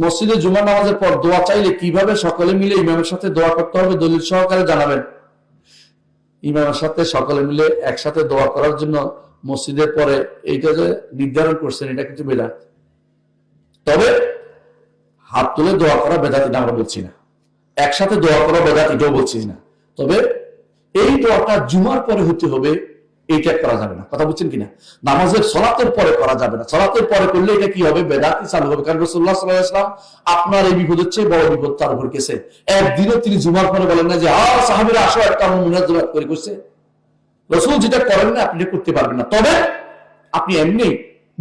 মসজিদে জুমার নামাজের পর দোয়া চাইলে কিভাবে সকলে মিলে ইমামের সাথে দোয়া করতে হবে দলিল সহকারে জানাবেন। ইমামের সাথে সকলে মিলে একসাথে দোয়া করার জন্য মসজিদের পরে এইটা যে নির্ধারণ করছেন এটা কিন্তু বেদাত। তবে হাত তুলে দোয়া করা বেদাত এটা আমরা বলছি না, একসাথে দোয়া করা বেদাত এটাও বলছি না। তবে এই দোয়াটা জুমার পরে হতে হবে, এইটা করা যাবে না। কথা বুঝছেন কিনা? নামাজের সলাতের পরে করা যাবে না, সলাতের পরে করলে এটা কি হবে? বেদাতি চালু হবে। কারণ রাসূলুল্লাহ সাল্লাল্লাহু আলাইহি ওয়াসাল্লাম আপনার এই বিপদ হচ্ছে বড় বিপদ তার উপর গেছে, একদিনও তিনি জুমার পরে বলেন না যে সাহাবীরা আসো একটা মুনাজাত করে করছে। রাসূল যেটা করেন না আপনি করতে পারবেন না। তবে আপনি এমনি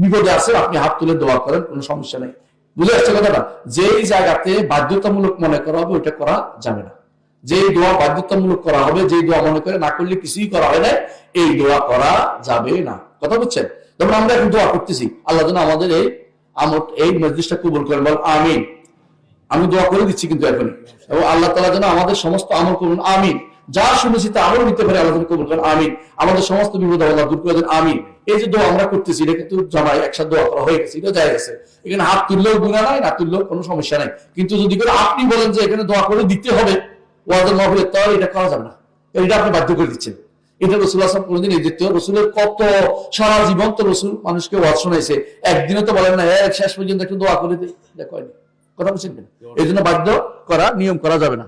বিপদে আছেন, আপনি হাত তুলে দোয়া করেন, কোনো সমস্যা নেই। বুঝে আসছে কথাটা? যেই জায়গাতে বাধ্যতামূলক মনে করা হবে ওইটা করা যাবে না। যেই দোয়া বাধ্যতামূলক করা হবে, যেই দোয়া মনে করে না করলে কিছুই করা হয় না, এই দোয়া করা যাবে না। কথা বুঝছেন? যেমন আমরা এখন দোয়া করতেছি, আল্লাহ যেন আমাদের এই মজলিসটা কবুল করেন, বল আমিন। আমি দোয়া করে দিচ্ছি কিন্তু এখনই, এবং আল্লাহ তাআলা যেন আমাদের সমস্ত আমল করুন, আমিন। যা শুনেছি তা আমল নিতে পারে, আল্লাহ যেন কবুল করেন, আমিন। আমাদের সমস্ত বিপদ আল্লাহ দূর করে দেন, আমিন। এই যে দোয়া আমরা করতেছি এটা কিন্তু জামাই একসাথে দোয়া করা হয়ে গেছে, এটা যায় গেছে। এখানে হাত তুললেও গুনাহ নাই, না তুললেও কোনো সমস্যা নাই। কিন্তু যদি করে আপনি বলেন যে এখানে দোয়া করে দিতে হবে ওয়াজের মাহফিলে, তাহলে এটা করা যাবে না, এটা আপনি বাধ্য করে দিচ্ছেন। এটা রাসূলুল্লাহ সাল্লাল্লাহু আলাইহি ওয়াসাল্লাম কোনদিন এই দিতে, রাসূলের কত সারা জীবন তো রাসূল মানুষকে ওয়াজ শোনাইছে, একদিনে তো বলেন না শেষ পর্যন্ত একটু দোয়া করে দিই, এটা কয়নি। কথা বুঝছেন কিনা? এই জন্য বাধ্য করা, নিয়ম করা যাবে না।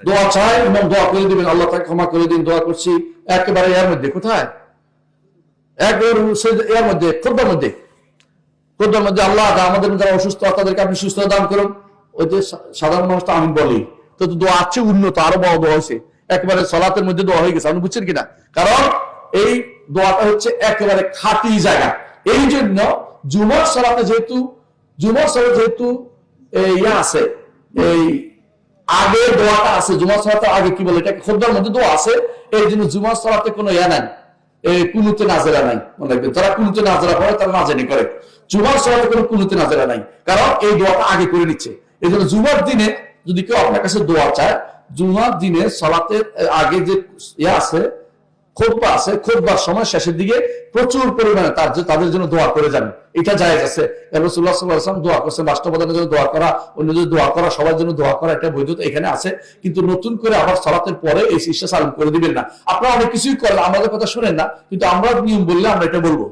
দোয়া চাই এবং দোয়া করে দিবেন, আল্লাহ তাকে ক্ষমা করে দিন, দোয়া করছি। একেবারে এর মধ্যে কোথায়? একবার এর মধ্যে খুতবার মধ্যে আল্লাহ আমাদের যারা অসুস্থ তাদেরকে আপনি সুস্থ দান করুন। ওই যে সাধারণ মানুষ তো আমি বলি তো দোয়া আছে উন্নত, আরো বড় দোয়া হয়েছে, একেবারে সালাতের মধ্যে দোয়া হয়ে গেছে। আপনি বুঝছেন কিনা? কারণ এই দোয়াটা হচ্ছে একেবারে খাঁটি জায়গা। এই জন্য জুমার সালাতে যেহেতু ইয়া আছে, এই আগে দোয়াটা আছে, জুমার সালাতে আগে কি বলে এটাকে খুতবার মধ্যে দোয়া আছে। এই জন্য জুমার সালাতে কোনো ইয়া নাই, কুনুতে নাজেরা নাই। মনে রাখবেন, যারা কুনুতে নাজেরা পড়ে তারা না জানি করে, জুমার সালাতে কোনো কুনুতে নাজেরা নাই, কারণ এই দোয়াটা আগে করে নিচ্ছে। এই জন্য জুমার দিনে যদি কেউ আপনার কাছে দোয়া চায়, জুমার দিনে সালাতের আগে যে ইয়া আছে, খুতবা আছে, খুতবার সময় শেষের দিকে প্রচুর পরিমাণে তাদের জন্য দোয়া করে যাবেন, এটা জায়েজ আছে। রাসূলুল্লাহ সাল্লাল্লাহু আলাইহি ওয়াসাল্লাম দোয়া করছেন, রাষ্ট্রপ্রধানের জন্য দোয়া করা, অন্যদের দোয়া করা, সবার জন্য দোয়া করা, এটা বৈধতা এখানে আছে। কিন্তু নতুন করে আবার সালাতের পরে এই শিক্ষা চালু করে দিবেন না। আপনারা অনেক কিছুই করেন, আমাদের কথা শুনেন না, কিন্তু আমরা নিয়ম বললে আমরা এটা বলবো।